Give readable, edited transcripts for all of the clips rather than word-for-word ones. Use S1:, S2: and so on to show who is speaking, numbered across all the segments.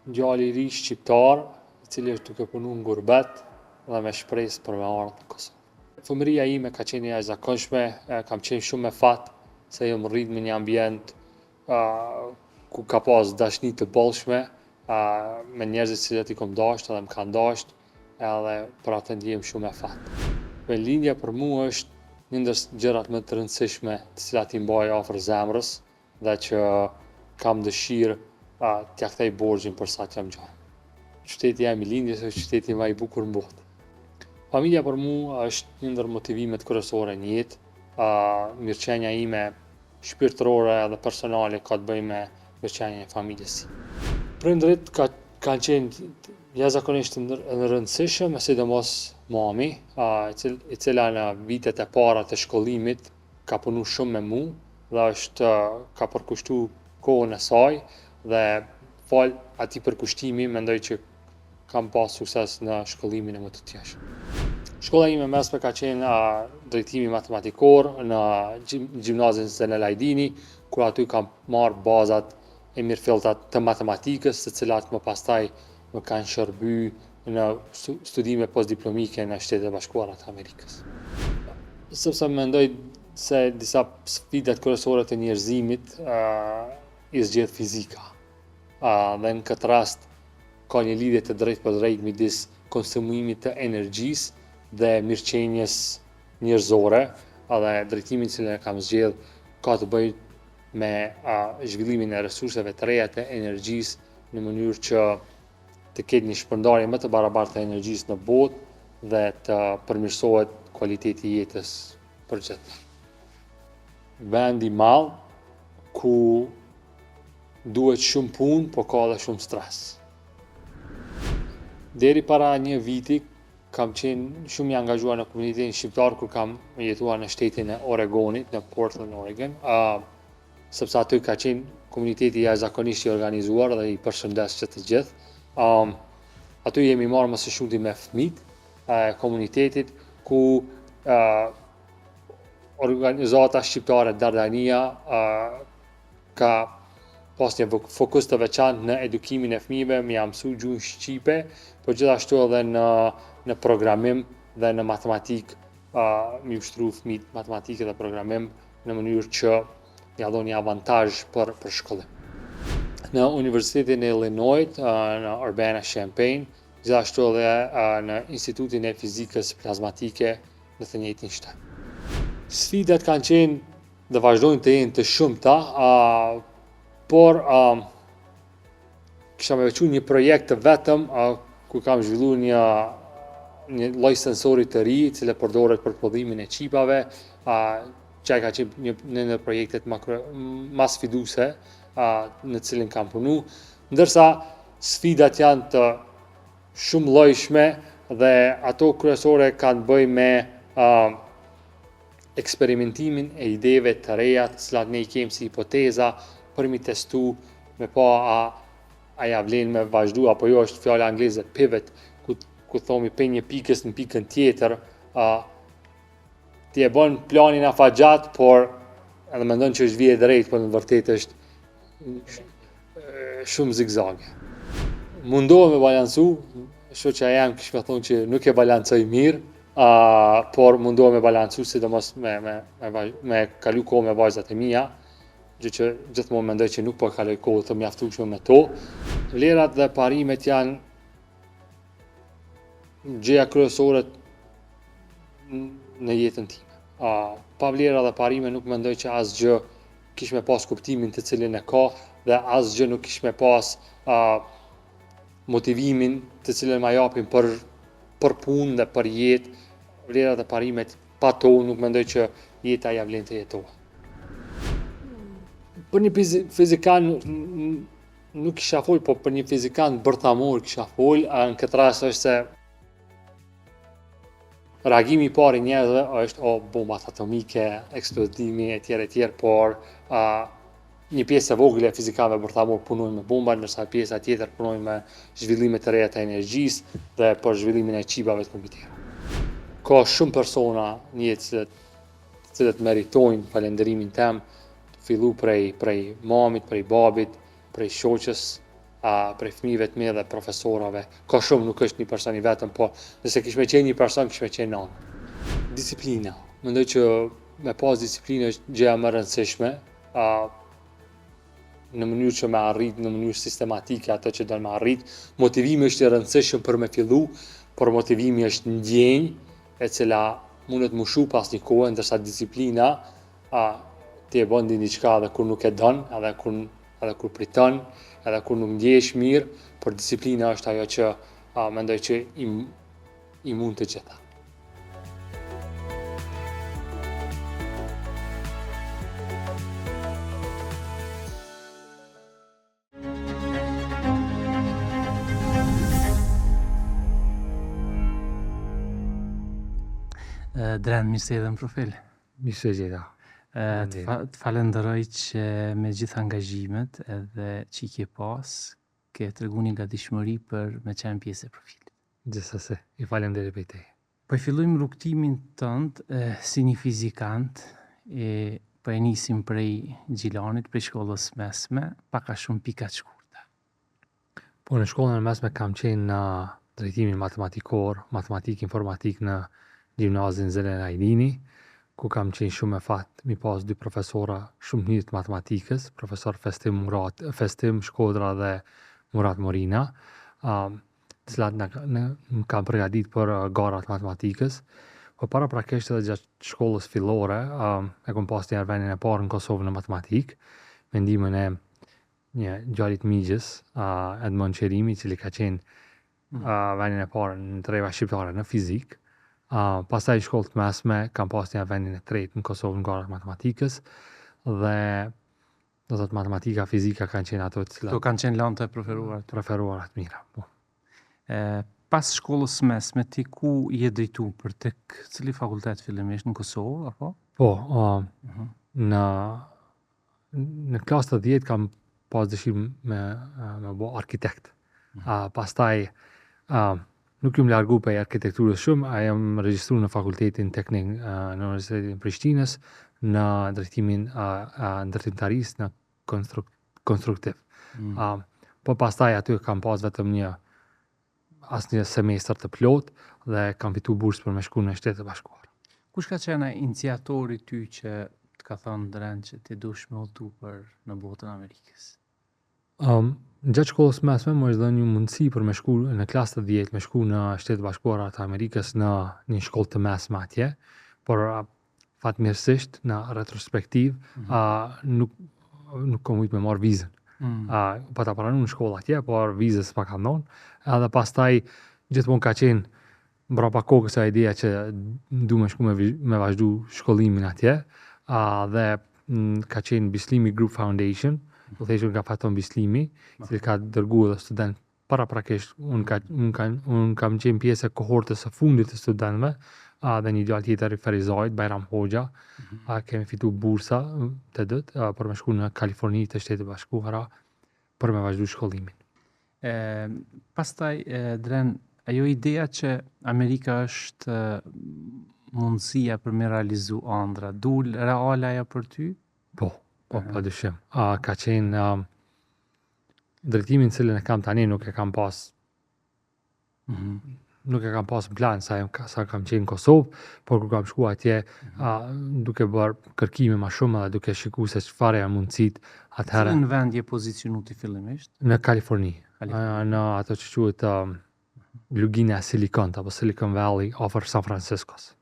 S1: djali i ri shqiptar, i cili është duke punu në gurbet dhe me shpresë për me ardhur në Kosovë. Fëmëria ime ka qenë e jashtëzakonshme, kam qenë shumë me fat se jam rrit në një ambient ku ka pas dashni të bollshme me njerëzit cilët i kom dashur dhe më kanë dashur, edhe për atë ndjehem shumë e fat. Lindja për mua është një ndër gjërat më të rëndësishme të cilat i mbaj afër zemrës dhe që kam dëshirë t'ja kthej borxhin për sa që jam gjallë. Qyteti jam i lindjes është qyteti më i bukur në botë. Familja për mua është një ndër motivimet kryesore në jetë. Mirëqenia ime shpirtërore dhe personale ka të bëjë me mirëqenien e familjes. Prindrit kanë qenë jashtëzakonisht të rëndësishëm, sidomos mami, e cila në vitet e para të shkollimit ka punu shumë me mua dhe ka përkushtu kohën e saj dhe fal atij përkushtimi mendoj që kam pas sukses në shkollimin e më të tjeshtë. Shkolla ime mesme ka qenë drejtimi matematikor në gjimnazin Zenel Ajdini, ku aty kam marrë bazat e mirëfillta të matematikës, të cilat më pastaj më kanë shërby në studime postdiplomike në Shtetet e Bashkuara të Amerikës. Sepse mendoj se disa sfidat kryesore të njerëzimit i zgjedh fizika. Dhe në këtë rast ka një lidhje të drejtë për drejtë midis konsumimit të energjisë dhe mirëqenies njerëzore, dhe drejtimi që kam zgjedh ka të bëjë me zhvillimin e resurseve të reja të energjisë në mënyrë që të ketë një shpërndarje më të barabartë të energjisë në botë dhe të përmirësohet kualiteti i jetës për gjithë. Vend i madh ku duhet shumë punë, po ka edhe shumë stres. Deri para një viti kam qenë shumë i angazhuar në komunitetin shqiptar kur kam jetuar në shtetin e Oregonit, në Portland, Oregon, sepse aty ka qenë komuniteti jashtëzakonisht i organizuar dhe i përshëndes që të gjithë. Aty jemi marrë më së shumti me fëmijët e komunitetit, ku organizata shqiptare Dardania ka pas një fokus të veçantë në edukimin e fëmijëve, më ia mësu gjuhën shqipe, por gjithashtu edhe në programim dhe në matematikë, më ushtru fëmijët matematikë dhe programim në mënyrë që ja dhoni avantazh për shkollim. Në Universitetin e Illinois, në Urbana-Champaign, gjithashtu edhe në Institutin e Fizikës Plazmatike në të njëjtin shtet. Sfidat kanë qenë dhe vazhdojnë të jenë të shumta, por kisha me veçu një projekt të vetëm ku kam zhvilluar një lloj sensori të ri, i cili përdoret për prodhimin e çipave, që ka qenë një në projektet më sfiduese në cilin kam punu, ndërsa sfidat janë të shumë llojshme dhe ato kryesore kanë bëjë me eksperimentimin e ideve të reja të cilat ne i kemi si hipoteza për mi testu me pa a ja vlen me vazhdu apo jo. Është fjala angleze pivot, ku thomi prej një pikës në pikën tjetër, ti e bën planin afatgjat, por edhe mendon që është vije drejt, por në vërtetë është shumë zigzage. Mundohem me balancu, shoqja jam kish me thonë që nuk e balancoj mirë, por mundohem me balancu, sidomos me kalu kohë me vajzat e mia, gjë që gjithmonë mendoj që nuk po kaloj kohë të mjaftueshme me to. Vlerat dhe parimet janë gjëja kryesore në jetën time. Pa vlera dhe parime nuk mendoj që asgjë kish me pas kuptimin të cilin e ka, dhe asgjë nuk kish me pas motivimin të cilin ma japin për punë dhe për jetë. Vlerat dhe parimet pa to nuk mendoj që jeta ja vlen të jetohet. Për një fizikan nuk kisha fol, po për një fizikan bërthamor kisha fol. Në këtë rast është se reagimi i parë i njerëzve është bombat atomike, eksplodimi etj, por një pjesë e vogël e fizikanëve bërthamor punojnë me bomba, ndërsa pjesa tjetër punojnë me zhvillime të reja të energjisë dhe për zhvillimin e çipave të kompjuterit. Ka shumë persona në jetë të cilët meritojnë falënderimin tim, fillu prej mamit, prej babit, prej shoqës, prej fëmijëve të mirë dhe profesorave. Ka shumë, nuk është një person i vetëm, po nëse kish me qenë një person, kish me qenë nën. Disiplina. Mendoj që me pas disiplinë është gjëja më e rëndësishme, në mënyrë që me arrit në mënyrë sistematike ato që do me arrit. Motivimi është i rëndësishëm për me fillu, por motivimi është ndjenjë e cila mundet më shu pas një kohë, ndërsa disiplina ti e bën diçka edhe kur nuk e don, edhe kur priton, edhe kur nuk ndjehesh mirë, por disiplina është ajo që mendoj që i mund të gjitha.
S2: Dren, mirë se edhe në profil.
S1: Mirë se gjeta.
S2: Të falenderoj që me gjithë angazhimet edhe që i ke pas, ke tregu një gatishmëri për me qenë pjesë e profilit.
S1: Gjithsesi, i falenderoj për te.
S2: Po e fillojmë rrugtimin tënd si një fizikant, po e nisim prej Gjilanit, prej shkollës mesme, paka shumë pika të shkurta.
S1: Po në shkollën e mesme kam qenë në drejtimin matematikor, matematik informatik në gjimnazin Zelen Ajdini, ku kam qenë shumë e fat mi pas dy profesora shumë të mirë të matematikës, profesor Festim Shkodra dhe Murat Morina, cilat në kam përgatit për garat matematikës. Po para prakisht edhe gjatë shkollës fillore, e kom pas një arvenin e parë në Kosovë në matematikë, me ndihmën e një djalit migjës, Edmond Qerimi, cili ka qenë venin e parë në treva shqiptare në fizikë. Pastaj shkollë të mesme kam pas një vendin e tretë në Kosovë në garat matematikës dhe do të matematika, fizika kanë qenë ato të cilat
S2: To kanë qenë lante
S1: preferuara të mira. Po.
S2: Pas shkollës mesme ti ku je drejtu për tek cili fakultet fillimisht në Kosovë apo?
S1: Po, në klasë të 10 kam pas dëshirë me bo arkitekt. Pastaj nuk jam largu për arkitekturës shumë, a jam regjistru në fakultetin teknik në Universitetin Prishtinës, në drejtimin ndërtimtarisë në konstruktiv. Po pastaj aty kam pas vetëm asnjë semestër të plot dhe kam fitu bursë për me shku në Shtetet e Bashkuara.
S2: Kush ka qenë iniciatori ty që të ka thënë Dren që ti dush me udhëtu për në botën Amerikës?
S1: Gjatë shkollës mesme më është dhënë një mundësi për me shku në klasë të 10, me shku në Shtetet Bashkuara të Amerikës në një shkollë të mesme atje, por fatmirësisht në retrospektiv nuk kam ujtë me marrë vizën. Pa ta pranu në shkollë atje, por vizës pa kam dhonë, edhe pastaj gjithmonë ka qenë mbrapa kokës a ideja që du me shku me vazhdu shkollimin atje, dhe ka qenë Bislimi Group Foundation, udhëhequr nga Faton Bislimi, cili ka dërgu edhe student paraprakisht. Unë kam qenë pjesë e kohortës së fundit të studentëve, dhe një djalë tjetër i Ferizajt, Bajram Hoxha, kemi fitu bursa të dëtë për me shku në Kaliforni të Shtetet e Bashkuara për me vazhdu shkollimin.
S2: Pastaj, Dren, ajo ideja që Amerika është mundësia për me realizu ëndra, dul reale ajo për ty?
S1: Po, pa dyshim. Ka qenë drejtimin cilën e kam tani nuk e kam pas nuk e kam pas plan sa kam qenë në Kosovë, por kur kam shku atje duke bërë kërkime ma shumë dhe duke shiku se çfarë janë mundësit atëherë.
S2: Në vend je pozicionu ti fillimisht?
S1: Në Kaliforni. Në ato që quhet Lugina e Silicon, apo Silicon Valley afër San Franciscos.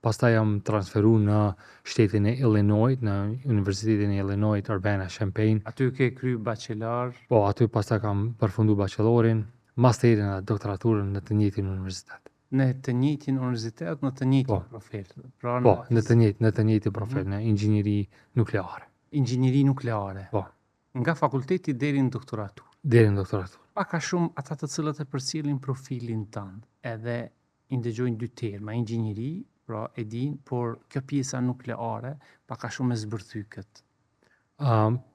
S1: Pastaj jam transferu në shtetin e Illinois, në Universitetin e Illinois Urbana-Champaign.
S2: Aty ke kry bachelor?
S1: Po, aty pastaj kam përfundu bachelorin, masterin dhe doktoraturën në të njëjtin universitet.
S2: Në të njëjtin universitet, në të njëjtin profil?
S1: Po, në të njëjtin profil, në inxhinieri nukleare.
S2: Inxhinieri nukleare?
S1: Po.
S2: Nga fakulteti deri në doktoraturë?
S1: Deri në doktoraturë.
S2: Pak a shumë ata të cilët e përcjellin profilin tënd, edhe i ndëgjojnë dy terma, inxhinieri, pra e din, por kjo pjesa nukleare pak a shumë e zbërthyket.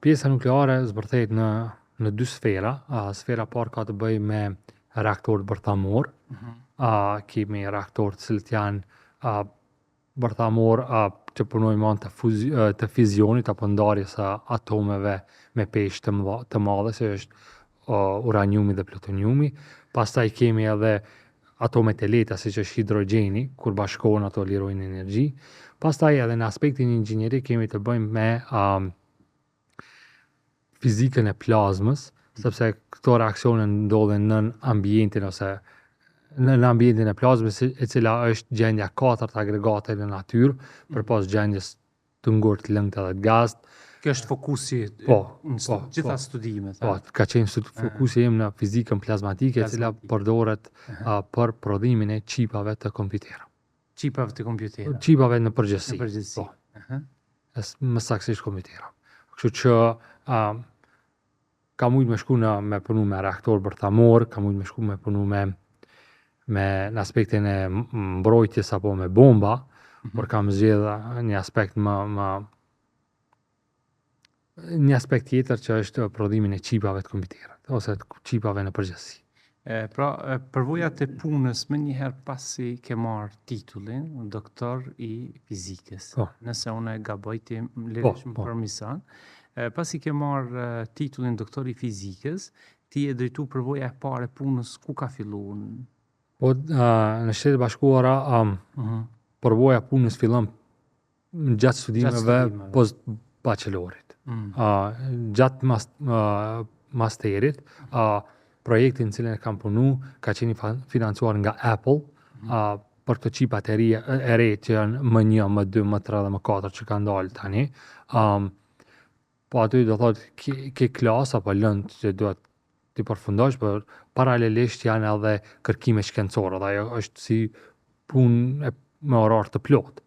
S1: Pjesa nukleare zbërthet në dy sfera. Sfera parë ka të bëjë me reaktorët bërthamor. Kemi reaktorët cilët janë bërthamor që punojnë anë të fizionit apo ndarjes së atomeve me peshë të madhe, se është uraniumi dhe plutoniumi. Pastaj kemi edhe atomet e lehta, siç është hidrogjeni, kur bashkohen ato lirojnë energji. Pastaj edhe në aspektin inxhinierik kemi të bëjmë me fizikën e plazmës, sepse këto reaksione ndodhen në ambientin ose në ambientin e plazmës, e cila është gjendja 4 agregate në natyrë, përpas gjendjes të ngurtë, të lëngtë edhe të gaztë.
S2: Kjo është fokusi në gjitha studimet.
S1: Po, ka qenë fokusi im në fizikën plazmatike, e cila përdoret për prodhimin e çipave të kompjuterëve.
S2: Çipave të kompjuterëve.
S1: Çipave në përgjithësi.
S2: Në përgjithësi.
S1: Po. Më saktësisht kompjuterëve. Kështu që ka mujtë me shku me punu me reaktor bërthamor, ka mujtë me shku me punu me në aspektin e mbrojtjes apo me bomba, por kam zgjedhur një aspekt një aspekt tjetër që është prodhimin e çipave të kompjuterit ose të çipave në përgjithësi.
S2: Pra, përvojat e punës më njëherë pasi ke marrë titullin doktor i fizikës. Nëse unë e gaboj ti lesh më përmisan. Pasi ke marrë titullin doktor i fizikës, ti e drejtu përvoja e parë e punës, ku ka filluar?
S1: Po, në Shtetet Bashkuara, përvoja e punës fillon gjatë studimeve post bachelorit. Gjatë masterit, projektin në cilën e kam punu ka qenë financuar nga Apple për këto qipat e re që janë M1, M2, M3 dhe M4 që kanë dalë tani. Po aty do thotë ke klasë apo lëndë që duhet ti përfundosh, por paralelisht janë edhe kërkime shkencore, dhe ajo është si punë me orar të plotë.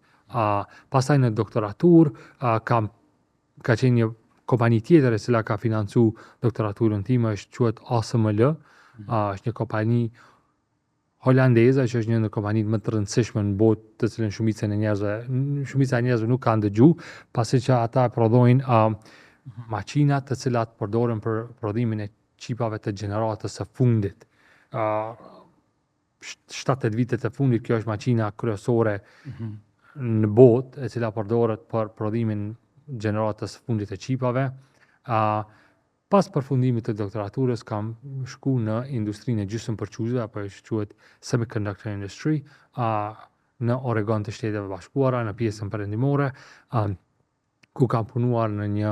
S1: Pastaj në doktoratur ka qenë një kompani tjetër e cila ka financu doktoraturën time, quhet ASML, është një kompani holandeze që është një ndër kompanitë më të rëndësishme në botë, të cilën shumica e njerëzve nuk kanë dëgju, pasi që ata prodhojnë maqina të cilat përdoren për prodhimin e çipave të gjeneratës së fundit. 7-8 vitet e fundit kjo është maqina kryesore në botë, e cila përdoret për prodhimin gjeneratës së fundit të çipave. Pas përfundimit të doktoraturës kam shku në industrinë e gjysmëpërçuesve, apo quhet semiconductor industry, në Oregon të Shteteve Bashkuara, në pjesën perëndimore, ku kam punuar në një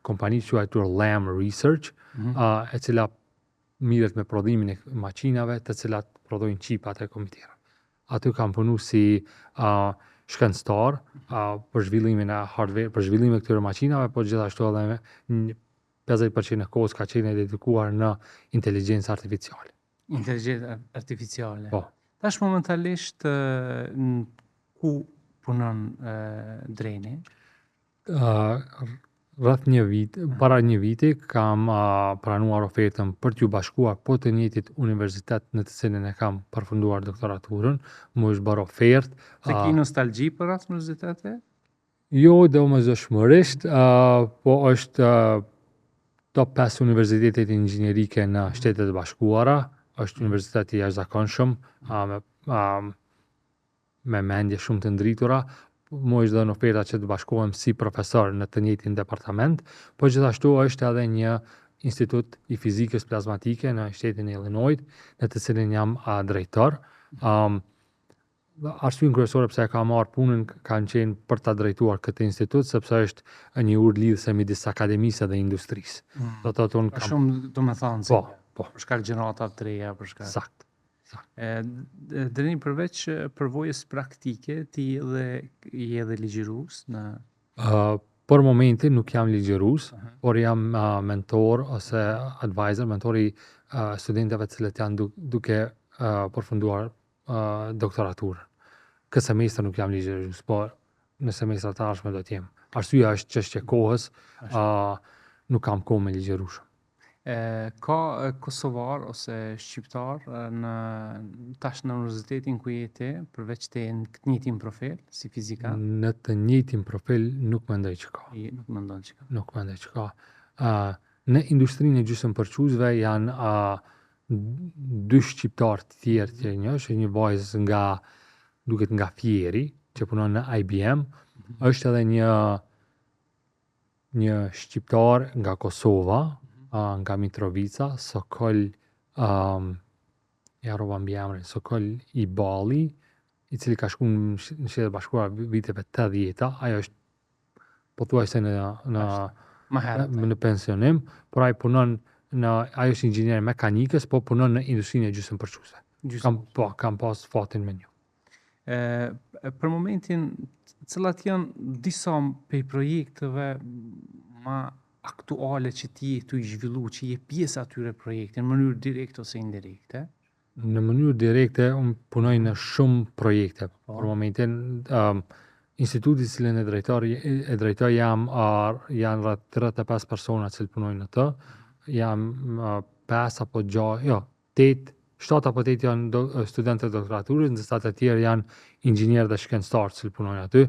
S1: kompani që quajtur Lam Research, e cila mirret me prodhimin e maqinave të cilat prodhojnë qipat e kompjuterëve. Aty kam punu si shkencëtar për zhvillimin e hardware, për zhvillimin e këtyre maqinave, por gjithashtu edhe 50% e kohës ka qenë dedikuar në inteligjencë artificiale.
S2: Inteligjencë artificiale.
S1: Po.
S2: Tash momentalisht ku punon Dreni?
S1: Rreth para një viti kam pranuar ofertën për t'ju bashkuar po të njëjtit universitet në të cilin e kam përfunduar doktoraturën, më është bërë ofertë.
S2: Se ki nostalgji për atë universitete?
S1: Jo, domosdoshmërisht, po është top 5 universitetet inxhinierike në Shtetet e Bashkuara, është universiteti i jashtëzakonshëm, me mendje shumë të ndritura. Më është dhënë oferta që të bashkohem si profesor në të njëjtin departament, po gjithashtu është edhe një institut i fizikës plazmatike në shtetin e Illinois, në të cilin jam drejtor. Arsyeën kryesore pse e kam marrë punën kanë qenë për ta drejtuar këtë institut, sepse është një urë lidhëse midis akademisë dhe industrisë. Do të thotë unë kam
S2: shumë, domethënë,
S1: po.
S2: Për shkak gjeneratave të reja, për shkak.
S1: Sakt.
S2: Dreni, përveç përvojës praktike, ti je edhe ligjërues në
S1: për momentin nuk jam ligjërues, por jam mentor ose advisor, mentor i studentëve të cilët janë duke përfunduar doktoraturën. Këtë semestër nuk jam ligjërues, por në semestrat të ardhshme do të jem. Arsyeja është çështje kohës, nuk kam kohë me ligjërueshëm.
S2: Ka kosovar ose shqiptar tash në universitetin ku je ti, përveç te në këtë njëjtin profil si fizikant?
S1: Në të njëjtin profil nuk mendoj që ka.
S2: Nuk mendon që ka.
S1: Nuk mendoj që ka. Në industrinë e gjysmëpërçuesve janë 2 shqiptar të tjerë që një vajzë duket nga Fieri, që punon në IBM, është edhe një shqiptar nga Kosova, nga Mitrovica, Sokol, ja rova mbi emrin, Sokol i Balli, i cili ka shku në Shtetet Bashkuara viteve 80-ta, ajo është pothuajse në pensionim, por ai punon ajo është inxhinier mekanikës, po punon në industrinë e gjysmëpërçuese. Kam pas fatin me një.
S2: Për momentin, cilat janë disa prej projekteve ma aktuale që ti je tu i zhvillu, që je pjesë atyre projekte, në mënyrë direkte ose indirekte?
S1: Në mënyrë direkte, unë punoj në shumë projekte. Për momentin, instituti cilën e drejtoj janë rreth 35 persona që punojnë në të. Jam 5 apo 8, 7 apo 8 janë studentë të doktoraturës, ndërsa të tjerë janë inxhinierë dhe shkencëtarë që punojnë aty.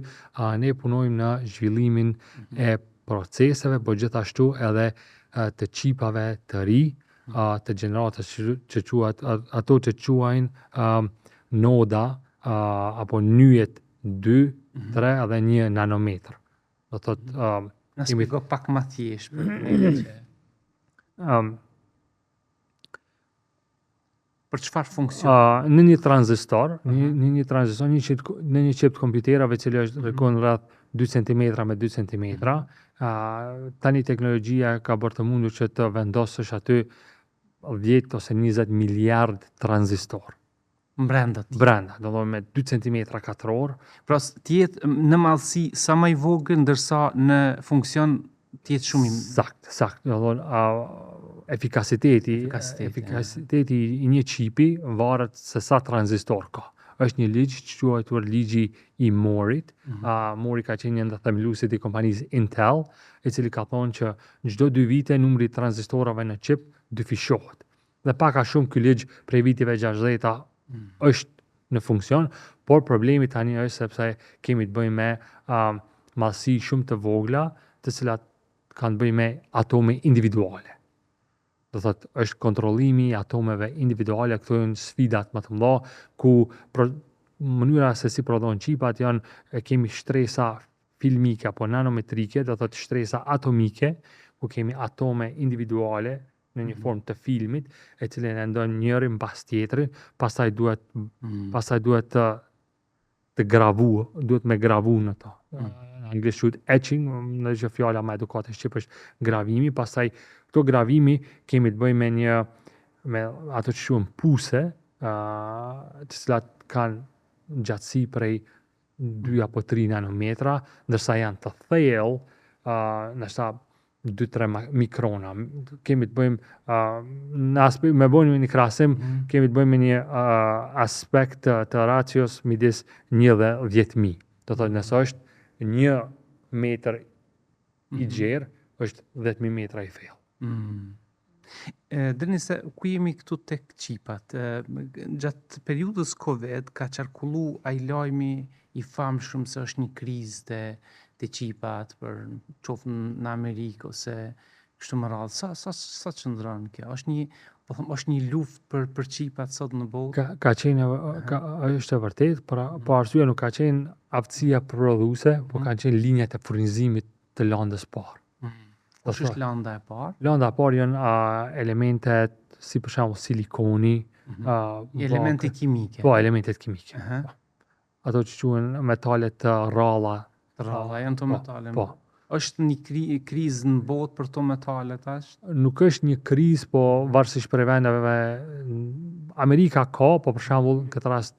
S1: Ne punojmë në zhvillimin e proceseve, por gjithashtu edhe të çipave të ri, të gjeneratës që quhet, ato që quajnë noda apo nyjet 2, 3 edhe 1 nanometër. Do thotë
S2: na shpjego pak më thjesht për çfarë funksion?
S1: Në një tranzistor, në një çip kompjuterave i cili është rrekon rreth 2 cm me 2 cm. Tani teknologjia ka bërë të mundur që të vendosësh aty 10 ose 20 miliard tranzistor.
S2: Brenda,
S1: do të me 2 cm katror.
S2: Pra tjetë në madhësi sa më i vogël, ndërsa në funksion tjetë shumë i...
S1: Sakt. Do të efikasiteti i një qipi varet se sa tranzistor ka. Është një ligj që quajtur ligji i Moorit. Moori ka qenë një nga themeluesit i kompanisë Intel, i cili ka thonë që çdo 2 vite numri i tranzistorave në çip dyfishohet. Dhe pak a shumë ky ligj prej viteve 60-ta është në funksion, por problemi tani është sepse kemi të bëjmë me mallësi shumë të vogla, të cilat kanë të bëjmë me atome individuale. Do thotë, është kontrollimi i atomeve individuale, këto janë sfidat më të mëdha, ku mënyra se si prodhon qipat kemi shtresa filmike apo nanometrike, do thotë shtresa atomike, ku kemi atome individuale në një formë të filmit, e cilën e ndon njëri mbas tjetrin, pastaj duhet të gravu, duhet me gravu në to. Në anglisht quhet etching, në që fjala më edukate shqip është gravimi, pastaj këto gravimi kemi të bëjmë me ato që quhen puse, të cilat kanë gjatësi prej 2 apo 3 nanometra, ndërsa janë të thellë, ndoshta 2-3 mikrona. Kemi të bëjmë me bëjmë një krahasim, kemi të bëjmë një aspekt të racios midis 1 dhe 10.000. Do thotë nëse është 1 metër i gjerë, është 10.000 metra i thellë.
S2: Denise, ku jemi këtu tek qipat? Gjatë periudhës Covid ka qarkullu ai lajmi i famshëm se është një krizë të qipat për qoftë në Amerikë ose kështu më radhë. Sa qëndron kjo? Është një luftë për qipat sot në botë?
S1: Ka qenë, është e vërtet, po arsyeja nuk ka qenë aftësia prodhuese, po kanë qenë linjat e furnizimit të landës parë.
S2: Është landa e parë?
S1: Landa e parë janë elementet si për shembull silikoni,
S2: elemente kimike.
S1: Po, elementet kimike. Ato që quhen metalet të rralla.
S2: Janë to metale.
S1: Po.
S2: Është një krizë në botë për to metale tash?
S1: Nuk është një krizë, po varësisht për vendeve. Amerika ka, po për shembull në këtë rast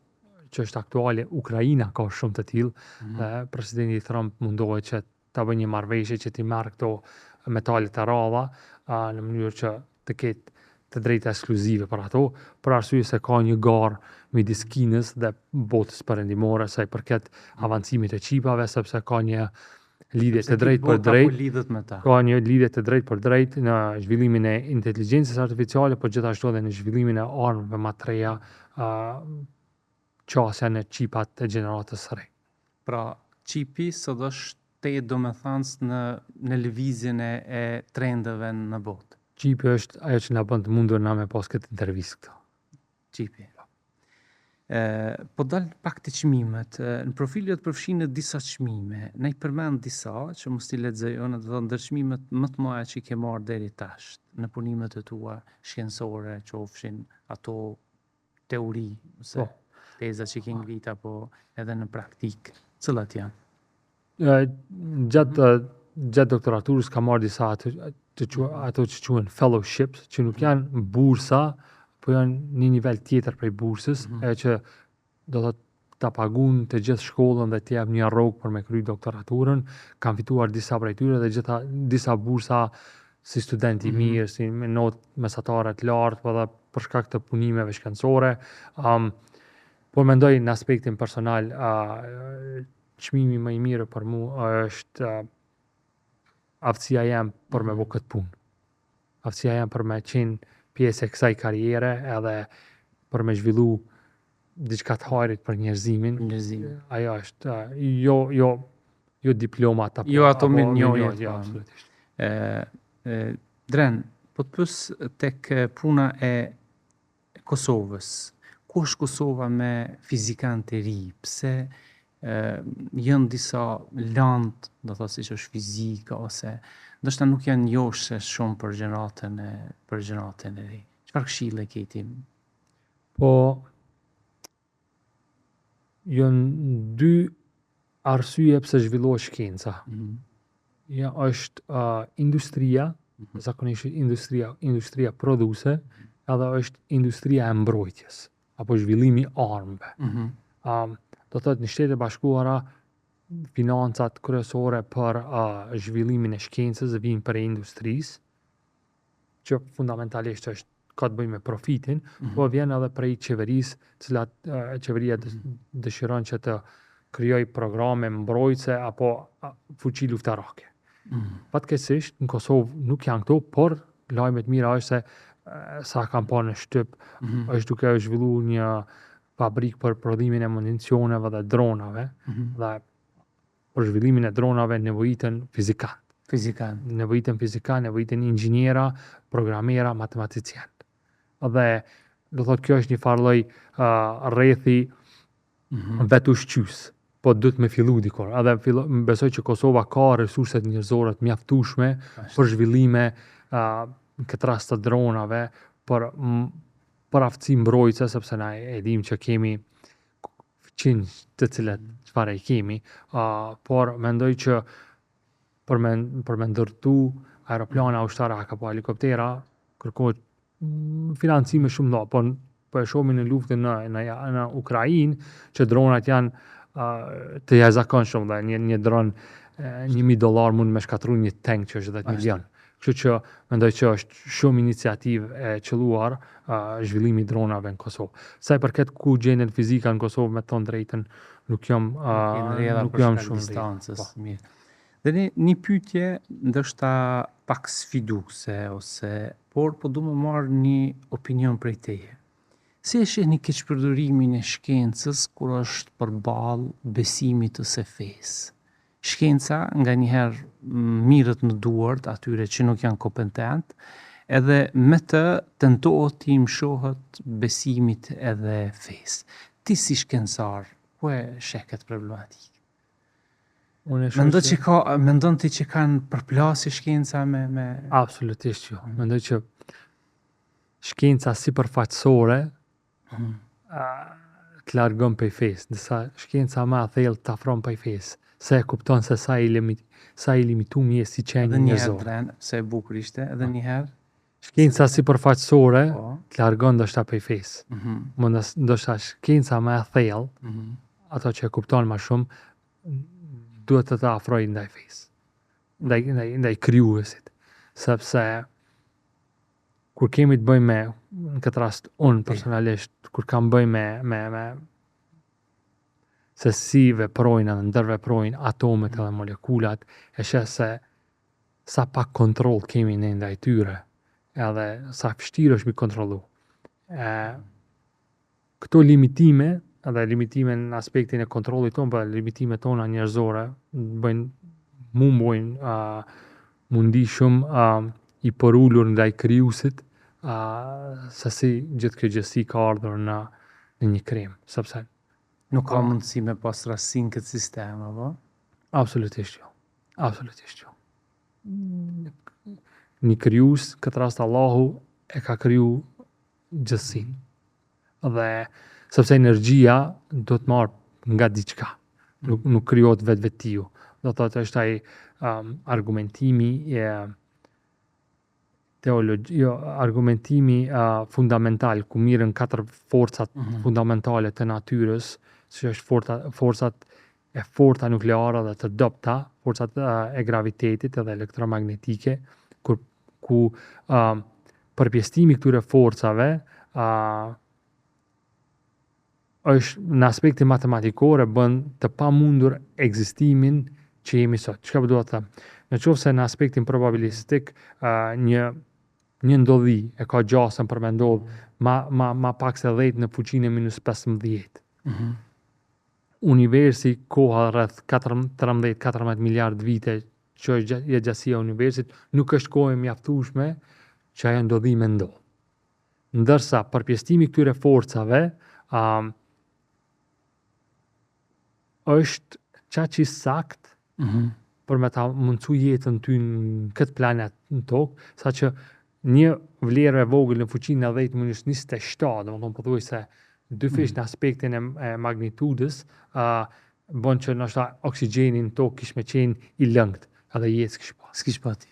S1: që është aktuale, Ukraina ka shumë të tillë. Presidenti Trump mundohet që ta bëjë një marrëveshje që t'i marrë këto metalet të rralla në mënyrë që të ketë të drejta ekskluzive për ato, për arsye se ka një garë midis Kinës dhe botës perëndimore sa i përket avancimit të çipave, sepse ka një lidhje të drejtë për drejtë. Ka një lidhje të drejtë për drejtë në zhvillimin e inteligjencës artificiale, por gjithashtu edhe në zhvillimin e armëve më të reja, qasja në qipat të gjeneratës së re.
S2: Pra, qipi sot është domethënë në lëvizjen e trendeve në botë.
S1: Qipi është ajo që na bën të mundur na me pas këtë intervistë këtu.
S2: Qipi. Po dal pak të çmimet. Në profilin të përfshinë disa çmime. Ne I përmend disa që mos t'i lexoj unë, do të thonë ndër çmimet më të mëdha që I ke marrë deri tash në punimet e tua shkencore, qofshin ato teori ose teza që ke ngrit apo edhe në praktik. Cilat janë?
S1: Gjatë doktoraturës ka marrë disa ato që quhen fellowships, që nuk janë bursa, po janë një nivel tjetër prej bursës, që do të ta pagun të gjithë shkollën dhe të jap një rrogë për me kry doktoraturën. Kam fituar disa prej tyre dhe disa bursa si studenti mirë, si me notë mesatare të lartë, po edhe për shkak të punimeve shkencore. Por mendoj në aspektin personal, çmimi më I mirë për mua është aftësia jam për me bo këtë punë. Aftësia jam për me qenë pjesë e kësaj karriere edhe për me zhvillu diçka të hajrit për njerëzimin. Ajo është jo diplomat apo
S2: jo ato me njohje.
S1: Jo, absolutisht.
S2: Dren, po të pyes tek puna e Kosovës. Ku është Kosova me fizikan të ri? Pse janë disa land, do thotë siç është fizika ose ndoshta nuk janë njohshë shumë për gjeneratën e ri. Çfarë këshille ke ti?
S1: Po janë dy arsye pse zhvillohet shkenca. Ja është industria, zakonisht industria produse, edhe është industria e mbrojtjes apo zhvillimi I armëve. Do të thotë në Shtetet e Bashkuara financat kryesore për zhvillimin e shkencës vijnë prej industrisë, që fundamentalisht ka të bëjë me profitin, po vjen edhe prej qeverisë, qeveria dëshiron që të krijojë programe mbrojtëse apo fuqi luftarake. Fatkeqësisht në Kosovë nuk janë këto, por lajmet mira është se sa kam pa në Shtyp, është duke zhvilluar një fabrikë për prodhimin e municioneve dhe dronave, dhe për zhvillimin e dronave nevojiten fizikan, nevojiten inxhiniera, programera, matematicien. Dhe do thotë kjo është një farë lloj rrethi vetë ushqys, po duhet me fillu dikur. Edhe besoj që Kosova ka resurset njerëzore të mjaftueshme për zhvillime në këtë rast të dronave, për aftësi mbrojtëse, sepse na e dim që kemi fqinj të cilat çfarë kemi, por mendoj që për me ndërtu aeroplana ushtarake apo helikoptera kërkohet financime shumë nda, po e shohim në luftën në Ukrainë që dronat janë të jashtëzakonshëm, dhe një dron $1,000 mund me shkatërru një tank që është 10 milion. Kështu që mendoj që është shumë iniciativë e qelluar zhvillimi I dronave në Kosovë. Sa I përket ku gjenden fizika në Kosovë, me thënë drejtën, nuk jam shumë
S2: distancës. Mirë. Dhe një pyetje ndoshta pak sfiduese por po du më marr një opinion prej teje. Si e shihni keqpërdorimin e shkencës kur është përballë besimit ose fesë? Shkenca nga njëherë mirët në duart atyre që nuk janë kompetent, edhe me të tentohet të mshohet besimit edhe fesë. Ti si shkencar, ku e sheh këtë problematikë? Mendon ti që kanë përplasje shkenca me...
S1: Absolutisht jo. Mendoj që shkenca sipërfaqësore të largon prej fesë, ndërsa shkenca më e thellë të afron prej fesë. Se e kupton se sa I limitum je si qenjë njerëzor.
S2: Edhe njëherë, se e bukur ishte, edhe njëherë.
S1: Shkenca sipërfaqësore të largon ndoshta prej fesë. Ndoshta shkenca më e thellë, ato që e kupton më shumë, duhet të afrojë ndaj fesë, ndaj krijuesit. Sepse kur kemi të bëjmë me, në këtë rast unë personalisht, kur kam bëj me se si veprojnë edhe ndërveprojnë atomet edhe molekulat, e sheh se sa pak kontroll kemi ne ndaj tyre, edhe sa vështirë është mi kontrollu. Këto limitime, edhe limitime në aspektin e kontrollit tonë, për limitime tona njerëzore, bojnë mundi shumë I përullur ndaj krijuesit, se si gjithë kjo gjësi ka ardhur në në një krem, sepse
S2: Nuk ka mundësi me pas rastësi në këtë sistem, apo?
S1: absolutisht jo. Absolutisht jo. Një krijues, këtë rast Allahu e ka kriju gjithësinë. Dhe sepse energjia do të marrë nga diçka. Nuk krijohet vetvetiu. Do thotë është ai argumentimi argumentimi fundamental ku mirën 4 forcat fundamentale të natyrës, si është forcat e forta nukleare dhe të dobta, forcat e gravitetit edhe elektromagnetike, ku përpjestimi këtyre forcave është në aspektin matematikor bën të pamundur ekzistimin që jemi sot. Çka do të them? Në qoftë se në aspektin probabilistik një ndodhi e ka gjasën për me ndodhë ma pak se 10 në fuqinë e -15. Universi, koha rreth 13-14 miliard vite që është gjatësia e universit, nuk është kohë e mjaftueshme që ajo ndodhi me ndodhë. Ndërsa përpjestimi këtyre forcave është çaqi sakt për me ta mundësu jetën ty në këtë planet në tokë, saqë një vlerë e vogël në fuqinë e 10-27, domethënë pothuajse dy fish në aspektin e magnitudës, bën që ndoshta oksigjeni në tokë kish me qenë i lëngët, edhe jetë s'kish pati.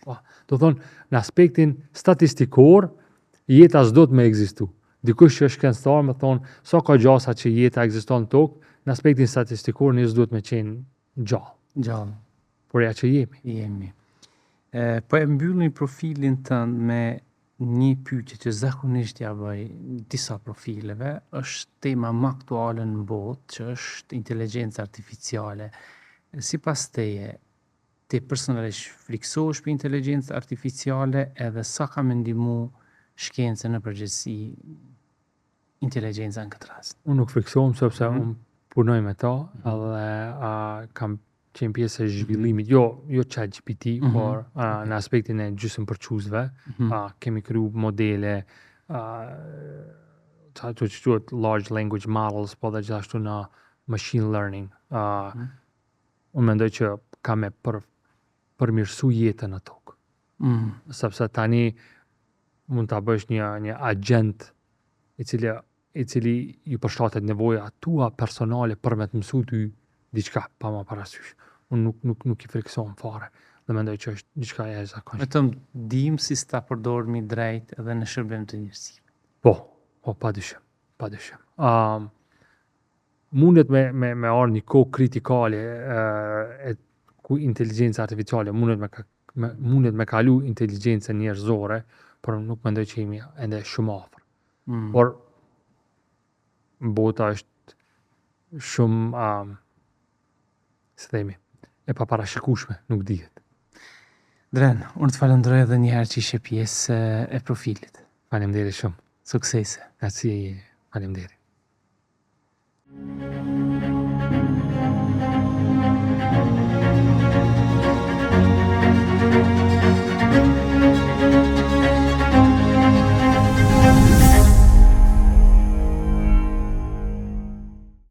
S1: Do thonë, në aspektin statistikor, jeta s'do të me ekzistu. Dikush që është shkencëtar më thonë, sa ka gjasa që jeta ekziston në tokë, në aspektin statistikor ne s'do të me qenë gjallë.
S2: Gjallë.
S1: Por ja që jemi.
S2: Jemi. Po e mbyllni profilin tënd me një pyetje që zakonisht ja bëj disa profileve, është tema më aktuale në botë, që është inteligjenca artificiale. Sipas teje, ti personalisht friksohesh për inteligjencë artificiale edhe sa ka me ndihmu shkencën në përgjithësi inteligjenca në këtë rast?
S1: Unë nuk friksohem sepse unë punoj me ta edhe kam qenë pjesë e zhvillimit, jo ChatGPT, por në aspektin e gjysmë përçuesve, kemi kriju modele që quhet large language models, po dhe gjithashtu në machine learning. Unë mendoj që ka me përmirësu jetën në tokë. Sepse tani mund ta bësh një agent i cili ju përshtatet nevoja tua personale për me të mësu ty diçka pa ma parasysh. Unë nuk i friksohem fare dhe mendoj që është diçka e jashtëzakonshme.
S2: Vetëm dim si ta përdormi drejt edhe në shërbim të njerëzimit.
S1: Po, padyshim. Mundet me ardhur një kohë kritikale ku inteligjenca artificiale mundet me kalu inteligjencën njerëzore, por nuk mendoj që jemi ende shumë afër. Por bota është shumë si themi, e paparashikueshme, nuk dihet.
S2: Dren, unë të falenderoj edhe një herë që ishe pjesë e profilit.
S1: Faleminderit shumë.
S2: Suksese.
S1: Grazie, faleminderit.